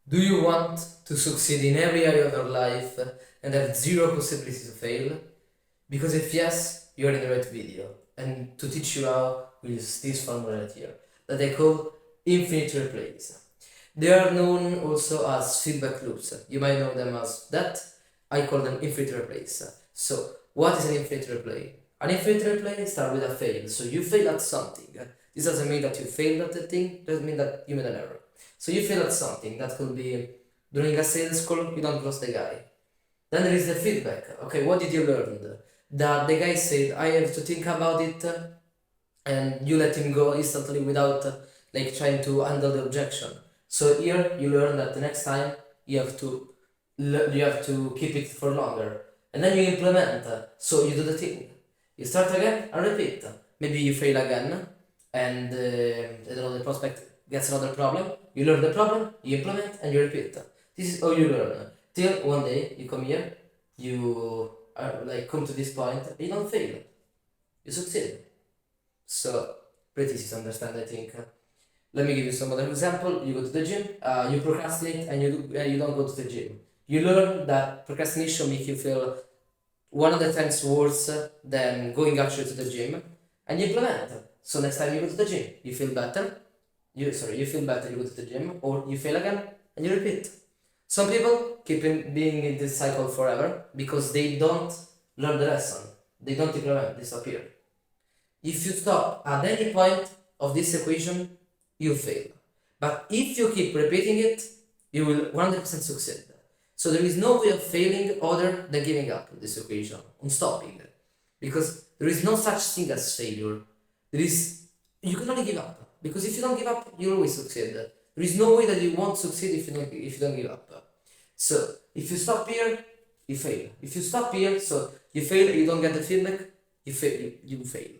Do you want to succeed in every area of your life and have zero possibility to fail? Because if yes, you are in the right video. And to teach you how, we use this formula right here that I call infinite replays. They are known also as feedback loops. You might know them as that. I call them infinite replays. So, what is an infinite replay? An infinite replay starts with a fail. So you fail at something. This doesn't mean that you failed at the thing. It doesn't mean that you made an error. So you fail at something. That could be during a sales call, you don't close the guy. Then there is the feedback. Okay, what did you learn? That the guy said, I have to think about it, and you let him go instantly without like trying to handle the objection. So here you learn that the next time you have to keep it for longer, and then you implement. So you do the thing. You start again and repeat. Maybe you fail again, and I don't know, the prospect gets another problem. You learn the problem, you implement, and you repeat. This is how you learn. Till one day you come here, you are like come to this point, and you don't fail. You succeed. So pretty easy to understand, I think. Let me give you some other example. You go to the gym, you procrastinate, and you don't go to the gym. You learn that procrastination makes you feel 100 times worse than going actually to the gym, and you implement. So next time you go to the gym, you feel better. You feel better. You go to the gym, or you fail again, and you repeat. Some people keep being in this cycle forever because they don't learn the lesson. They don't implement. Disappear. If you stop at any point of this equation, you fail. But if you keep repeating it, you will 100% succeed. So there is no way of failing other than giving up on this equation, on stopping. Because there is no such thing as failure. You can only give up. Because if you don't give up, you always succeed. There is no way that you won't succeed if you don't give up. So if you stop here, you fail. If you stop here, so you fail, you don't get the feedback, you fail. You fail.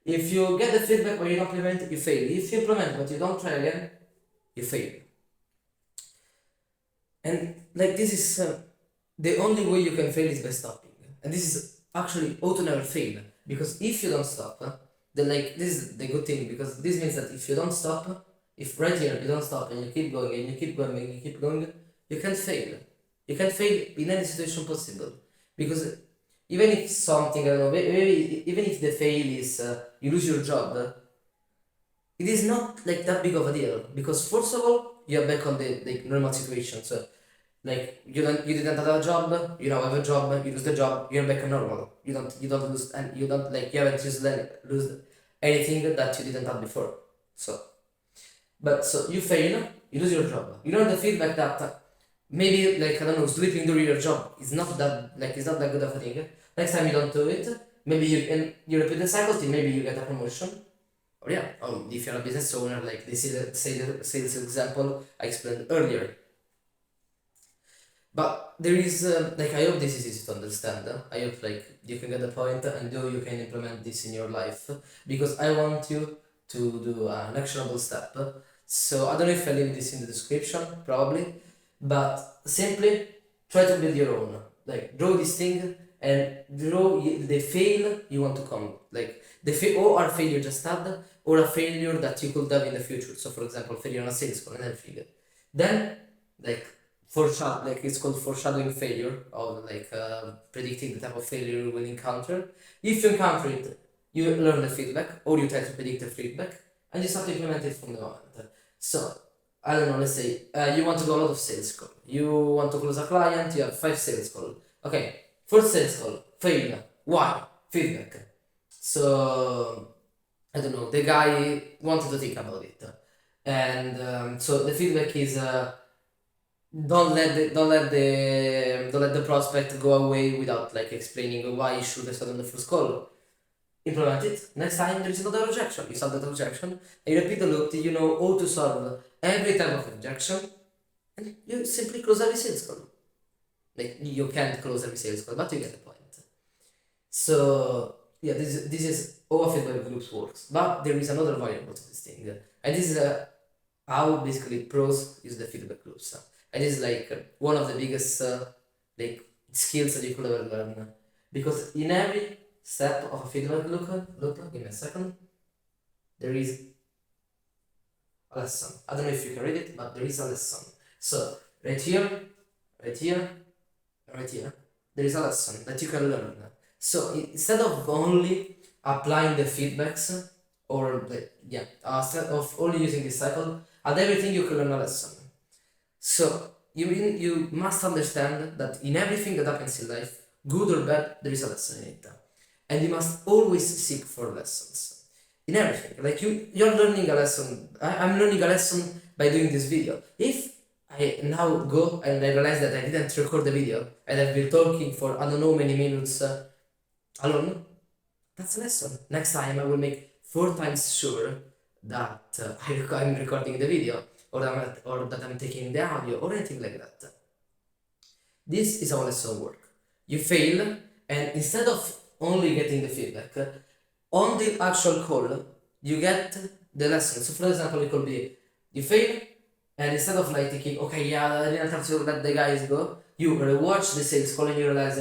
If you get the feedback but you don't implement, you fail. If you implement but you don't try again, you fail. And like this is the only way you can fail is by stopping. And this is actually how to never fail. Because if you don't stop, then like this is the good thing, because this means that if you don't stop, if right here you don't stop and you keep going and you keep going and you keep going, you can't fail. You can't fail in any situation possible. Because even if something, I don't know, maybe even if the fail is you lose your job, it is not like that big of a deal. Because first of all, you are back on the normal situation. So like you didn't have a job, you now have a job, you lose the job, you're back to normal. You don't lose, and you don't like you haven't lose anything that you didn't have before. So you fail, you lose your job. You learn the feedback that maybe like I don't know, sleeping during your job is not that good of a thing. Next time you don't do it, maybe you repeat the cycle till maybe you get a promotion. Or yeah, if you're a business owner, like this is a sales example I explained earlier. But there is like I hope this is easy to understand. I hope like you can get the point and you can implement this in your life, because I want you to do an actionable step. So I don't know if I leave this in the description, probably, but simply try to build your own. Like draw this thing and draw the fail you want to come. Like or a failure just had, or a failure that you could have in the future. So for example, failure on a sales call and everything. Then like like it's called foreshadowing failure, or like predicting the type of failure you will encounter. If you encounter it, you learn the feedback, or you try to predict the feedback, and you start to implement it from the moment. So I don't know, let's say you want to do a lot of sales call. You want to close a client, you have 5 sales call. Okay, first sales call, fail. Why? Feedback. So I don't know, the guy wanted to think about it. And so the feedback is don't let the prospect go away without like explaining why you should have said on the first call. Implement it. Next time there is another objection. You solve that objection and you repeat the loop till you know how to solve every type of objection, and you simply close every sales call. Like you can't close every sales call, but you get the point. So yeah, this is how a feedback loops works. But there is another variable to this thing, and this is how basically pros use the feedback loops. And this is like one of the biggest like skills that you could ever learn, because in every step of a feedback loop, give me a second, there is a lesson. I don't know if you can read it, but there is a lesson. So right here, right here, right here, there is a lesson that you can learn. So instead of only applying the feedbacks, or instead of only using this cycle, at everything you can learn a lesson. So you must understand that in everything that happens in life, good or bad, there is a lesson in it, and you must always seek for lessons in everything. Like you're learning a lesson. I'm learning a lesson by doing this video. If I now go and I realize that I didn't record the video and I've been talking for I don't know many minutes alone, that's a lesson. Next time I will make 4 times sure that I'm recording the video, or that I'm taking the audio, or anything like that. This is how lesson work. You fail, and instead of only getting the feedback, on the actual call, you get the lesson. So for example, it could be, you fail, and instead of like thinking, okay, yeah, I didn't have to let the guys go, you rewatch the sales call and you realize,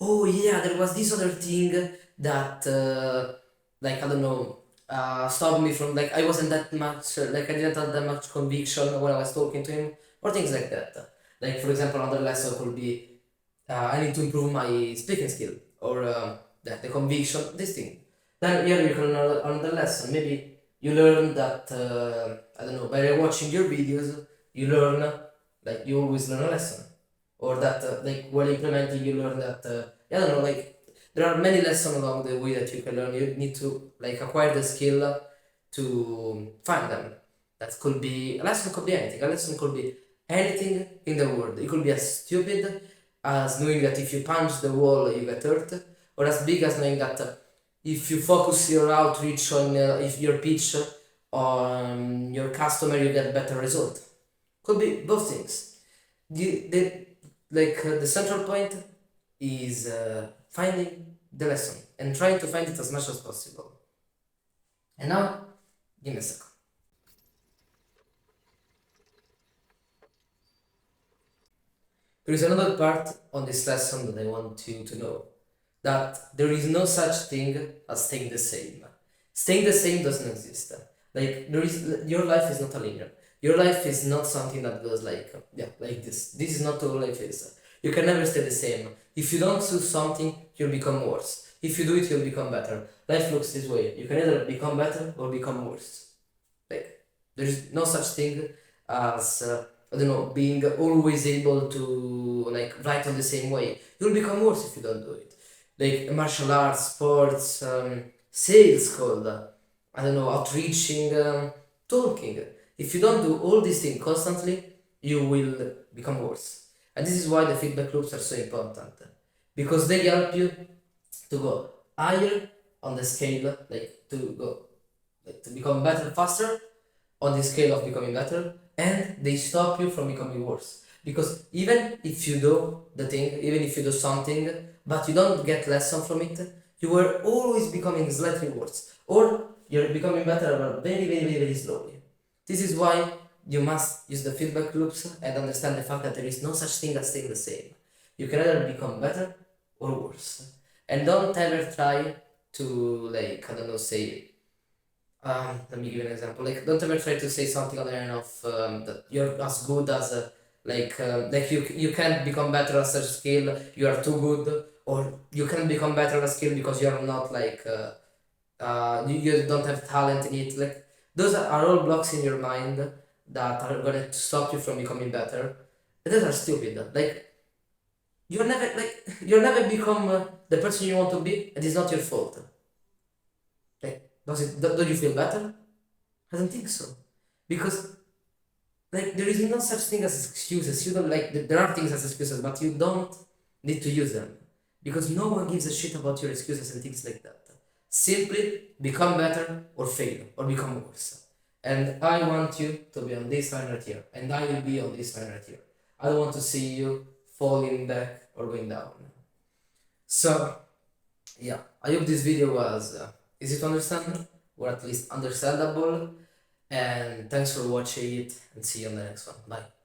oh yeah, there was this other thing that, like, I don't know, stopped me from, like, I wasn't that much, like, I didn't have that much conviction when I was talking to him, or things like that. Like, for example, another lesson could be, I need to improve my speaking skill, or the conviction, this thing. Then here you can learn another lesson. Maybe you learn that, I don't know, by watching your videos, you learn, like, you always learn a lesson. Or that, like, while implementing, you learn that, I don't know, like, there are many lessons along the way that you can learn. You need to, like, acquire the skill to find them. That could be, a lesson could be anything. A lesson could be anything in the world. It could be as stupid as knowing that if you punch the wall, you get hurt, or as big as knowing that if you focus your outreach on if your pitch on your customer, you get better result. Could be both things. The central point is finding the lesson and trying to find it as much as possible. And now, give me a second. There is another part on this lesson that I want you to know, that there is no such thing as staying the same. Staying the same doesn't exist. Like, your life is not a linear. Your life is not something that goes like this. This is not all life is. You can never stay the same. If you don't do something, you'll become worse. If you do it, you'll become better. Life looks this way. You can either become better or become worse. Like, there is no such thing as I don't know, being always able to like write on the same way. You'll become worse if you don't do it. Like martial arts, sports, sales called, I don't know, outreaching, talking. If you don't do all these things constantly, you will become worse. And this is why the feedback loops are so important, because they help you to go higher on the scale, like to become better faster on the scale of becoming better, and they stop you from becoming worse. Because even if you do the thing, even if you do something, but you don't get lesson from it, you are always becoming slightly worse, or you're becoming better but very, very, very, very slowly. This is why you must use the feedback loops and understand the fact that there is no such thing as staying the same. You can either become better or worse. And don't ever try to, like, I don't know, say, let me give you an example. Like, don't ever try to say something on the line of that you're as good as like you can't become better at such skill. You are too good, or you can become better at a skill because you are not like you don't have talent in it. Like, those are all blocks in your mind that are gonna stop you from becoming better. And those are stupid. Like, you'll never become the person you want to be, and it's not your fault. Like, do you feel better? I don't think so. Because, like, there is no such thing as excuses. You don't, like, there are things as excuses, but you don't need to use them. Because no one gives a shit about your excuses and things like that. Simply become better or fail or become worse. And I want you to be on this line right here. And I will be on this line right here. I don't want to see you falling back or going down. So, yeah, I hope this video was easy to understand, or at least understandable. And thanks for watching it, and see you on the next one. Bye.